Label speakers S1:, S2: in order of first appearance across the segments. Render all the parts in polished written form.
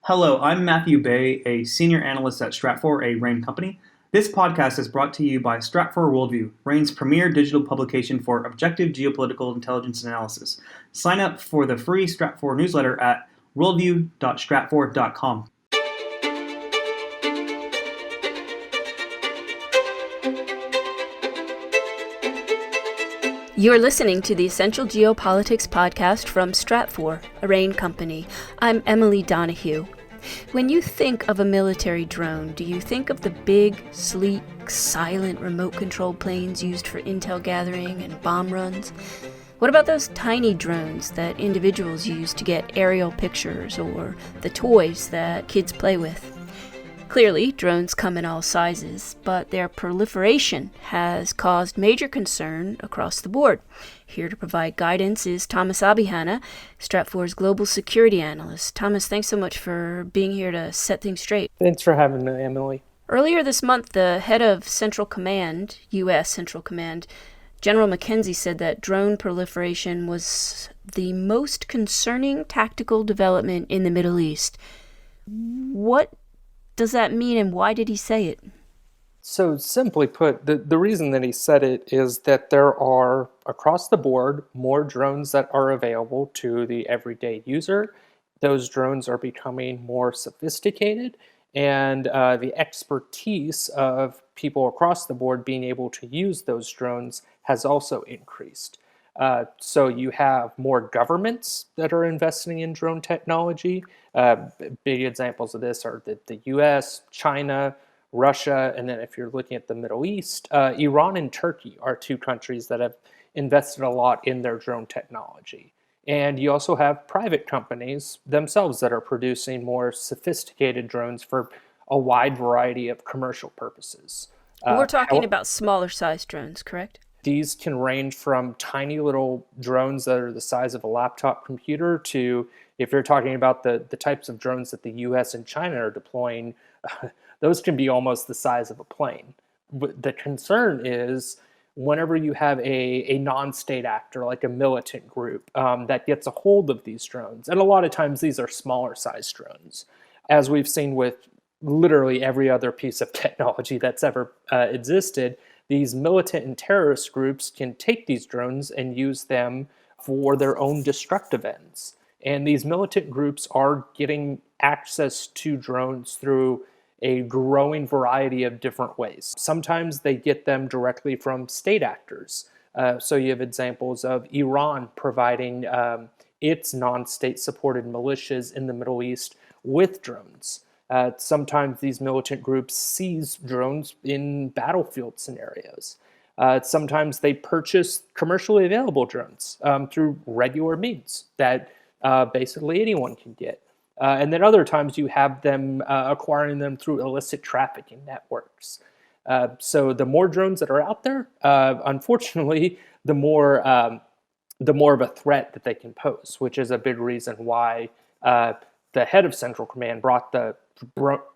S1: Hello, I'm Matthew Bay, a senior analyst at Stratfor, a RAIN company. This podcast is brought to you by Stratfor Worldview, RAIN's premier digital publication for objective geopolitical intelligence analysis. Sign up for the free Stratfor newsletter at worldview.stratfor.com.
S2: You're listening to the Essential Geopolitics podcast from Stratfor, a RAIN company. I'm Emily Donahue. When you think of a military drone, do you think of the big, sleek, silent remote-controlled planes used for intel gathering and bomb runs? What about those tiny drones that individuals use to get aerial pictures or the toys that kids play with? Clearly, drones come in all sizes, but their proliferation has caused major concern across the board. Here to provide guidance is Thomas Abihana, Stratfor's global security analyst. Thomas, thanks so much for being here to set things straight.
S3: Thanks for having me, Emily.
S2: Earlier this month, the head of Central Command, U.S. Central Command, General McKenzie, said that drone proliferation was the most concerning tactical development in the Middle East. What does that mean, and why did he say it?
S3: So simply put, the reason that he said it is that there are, across the board, more drones that are available to the everyday user. Those drones are becoming more sophisticated, and the expertise of people across the board being able to use those drones has also increased. So you have more governments that are investing in drone technology. Big examples of this are the US, China, Russia, and then if you're looking at the Middle East, Iran and Turkey are two countries that have invested a lot in their drone technology. And you also have private companies themselves that are producing more sophisticated drones for a wide variety of commercial purposes.
S2: We're talking about smaller size drones, correct?
S3: These can range from tiny little drones that are the size of a laptop computer to, if you're talking about the types of drones that the US and China are deploying, those can be almost the size of a plane. But the concern is whenever you have a non-state actor, like a militant group, that gets a hold of these drones, and a lot of times these are smaller size drones, as we've seen with literally every other piece of technology that's ever existed. These militant and terrorist groups can take these drones and use them for their own destructive ends. And these militant groups are getting access to drones through a growing variety of different ways. Sometimes they get them directly from state actors. So you have examples of Iran providing its non-state supported militias in the Middle East with drones. Sometimes these militant groups seize drones in battlefield scenarios. Sometimes they purchase commercially available drones through regular means that basically anyone can get. And then other times you have them acquiring them through illicit trafficking networks. So the more drones that are out there, unfortunately, the more of a threat that they can pose, which is a big reason why the head of Central Command brought the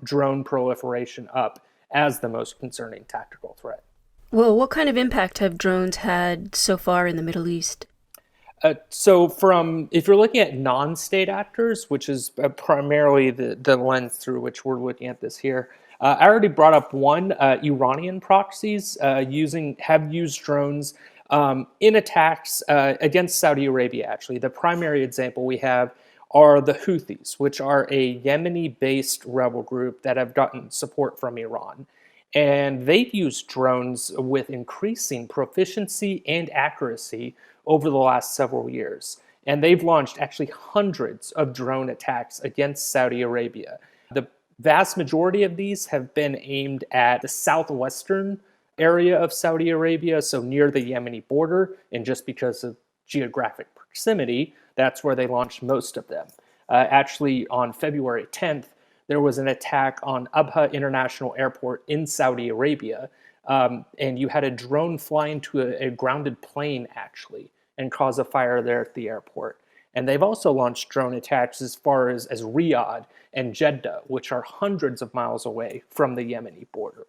S3: drone proliferation up as the most concerning tactical threat.
S2: Well, what kind of impact have drones had so far in the Middle East?
S3: So if you're looking at non-state actors, which is primarily the lens through which we're looking at this here, I already brought up one. Iranian proxies have used drones in attacks against Saudi Arabia, actually. The primary example we have are the Houthis, which are a Yemeni-based rebel group that have gotten support from Iran. And they've used drones with increasing proficiency and accuracy over the last several years. And they've launched actually hundreds of drone attacks against Saudi Arabia. The vast majority of these have been aimed at the southwestern area of Saudi Arabia, so near the Yemeni border, and just because of geographic proximity, that's where they launched most of them. Actually, on February 10th, there was an attack on Abha International Airport in Saudi Arabia, and you had a drone fly into a grounded plane, actually, and cause a fire there at the airport. And they've also launched drone attacks as far as Riyadh and Jeddah, which are hundreds of miles away from the Yemeni border.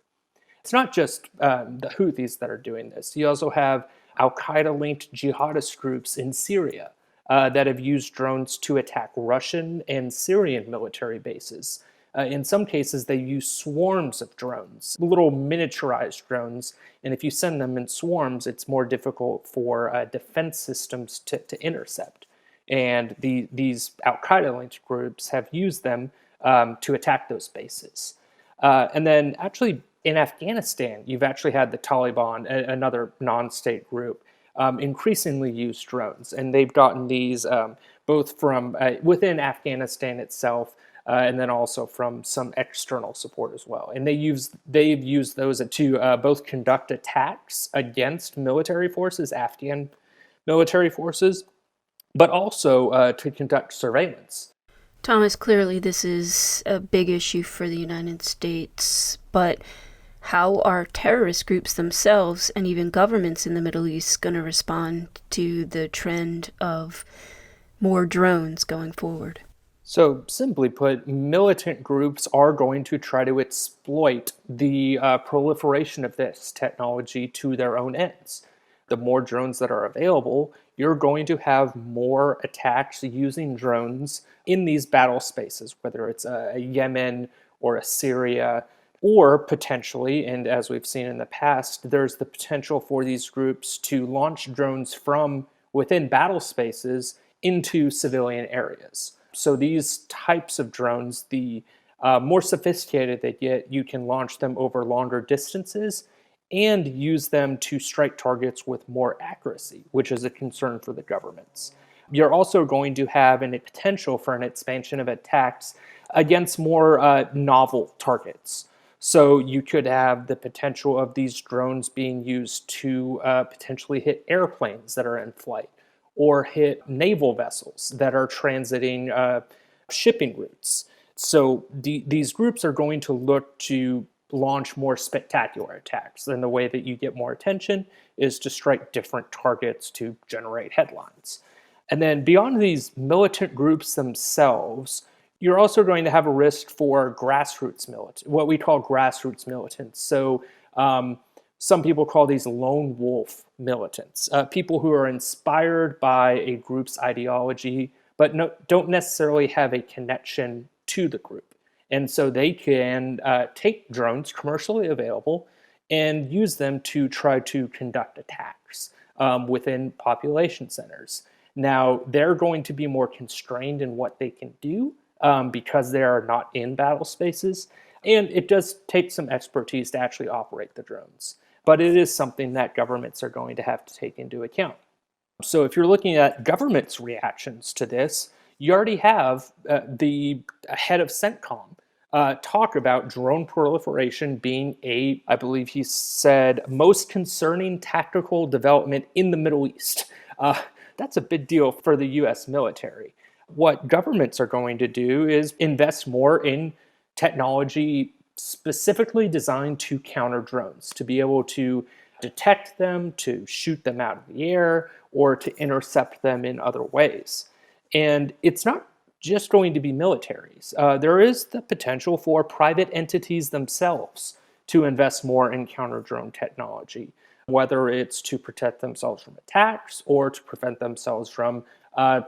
S3: It's not just the Houthis that are doing this. You also have Al-Qaeda-linked jihadist groups in Syria that have used drones to attack Russian and Syrian military bases. In some cases, they use swarms of drones, little miniaturized drones, and if you send them in swarms, it's more difficult for defense systems to intercept. And these al-Qaeda-linked groups have used them to attack those bases. And then actually in Afghanistan, you've actually had the Taliban, another non-state group, increasingly use drones. And they've gotten these both from within Afghanistan itself, and then also from some external support as well. And they've used those to both conduct attacks against military forces, Afghan military forces, but also to conduct surveillance.
S2: Thomas, clearly this is a big issue for the United States, but how are terrorist groups themselves and even governments in the Middle East going to respond to the trend of more drones going forward?
S3: So simply put, militant groups are going to try to exploit the proliferation of this technology to their own ends. The more drones that are available, you're going to have more attacks using drones in these battle spaces, whether it's a Yemen or a Syria, or potentially, and as we've seen in the past, there's the potential for these groups to launch drones from within battle spaces into civilian areas. So these types of drones, the more sophisticated they get, you can launch them over longer distances and use them to strike targets with more accuracy, which is a concern for the governments. You're also going to have a potential for an expansion of attacks against more novel targets. So you could have the potential of these drones being used to potentially hit airplanes that are in flight, or hit naval vessels that are transiting shipping routes. So these groups are going to look to launch more spectacular attacks. And the way that you get more attention is to strike different targets to generate headlines. And then beyond these militant groups themselves, you're also going to have a risk for grassroots militants, what we call grassroots militants. So some people call these lone wolf militants, people who are inspired by a group's ideology, but don't necessarily have a connection to the group. And so they can take drones commercially available and use them to try to conduct attacks within population centers. Now, they're going to be more constrained in what they can do because they are not in battle spaces. And it does take some expertise to actually operate the drones. But it is something that governments are going to have to take into account. So if you're looking at governments' reactions to this, you already have the head of CENTCOM talk about drone proliferation being I believe he said, most concerning tactical development in the Middle East. That's a big deal for the US military. What governments are going to do is invest more in technology specifically designed to counter drones, to be able to detect them, to shoot them out of the air, or to intercept them in other ways. And it's not just going to be militaries. There is the potential for private entities themselves to invest more in counter-drone technology, whether it's to protect themselves from attacks or to prevent themselves from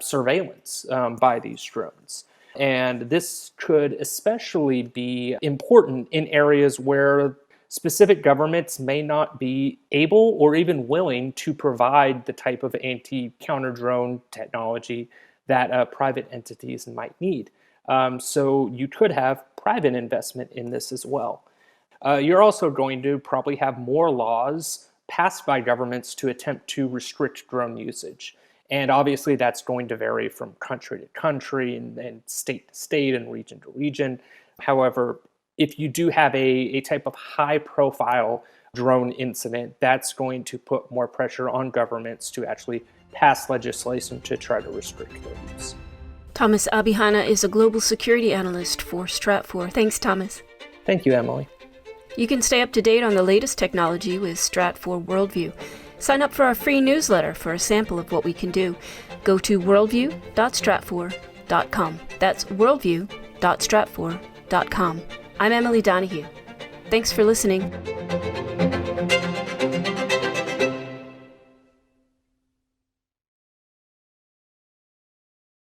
S3: surveillance by these drones. And this could especially be important in areas where specific governments may not be able or even willing to provide the type of anti-counter-drone technology that private entities might need. So you could have private investment in this as well. You're also going to probably have more laws passed by governments to attempt to restrict drone usage. And obviously that's going to vary from country to country and state to state and region to region. However, if you do have a type of high profile drone incident, that's going to put more pressure on governments to actually pass legislation to try to restrict their use.
S2: Thomas Abihana is a global security analyst for Stratfor. Thanks, Thomas.
S3: Thank you, Emily.
S2: You can stay up to date on the latest technology with Stratfor Worldview. Sign up for our free newsletter for a sample of what we can do. Go to worldview.stratfor.com. That's worldview.stratfor.com. I'm Emily Donahue. Thanks for listening.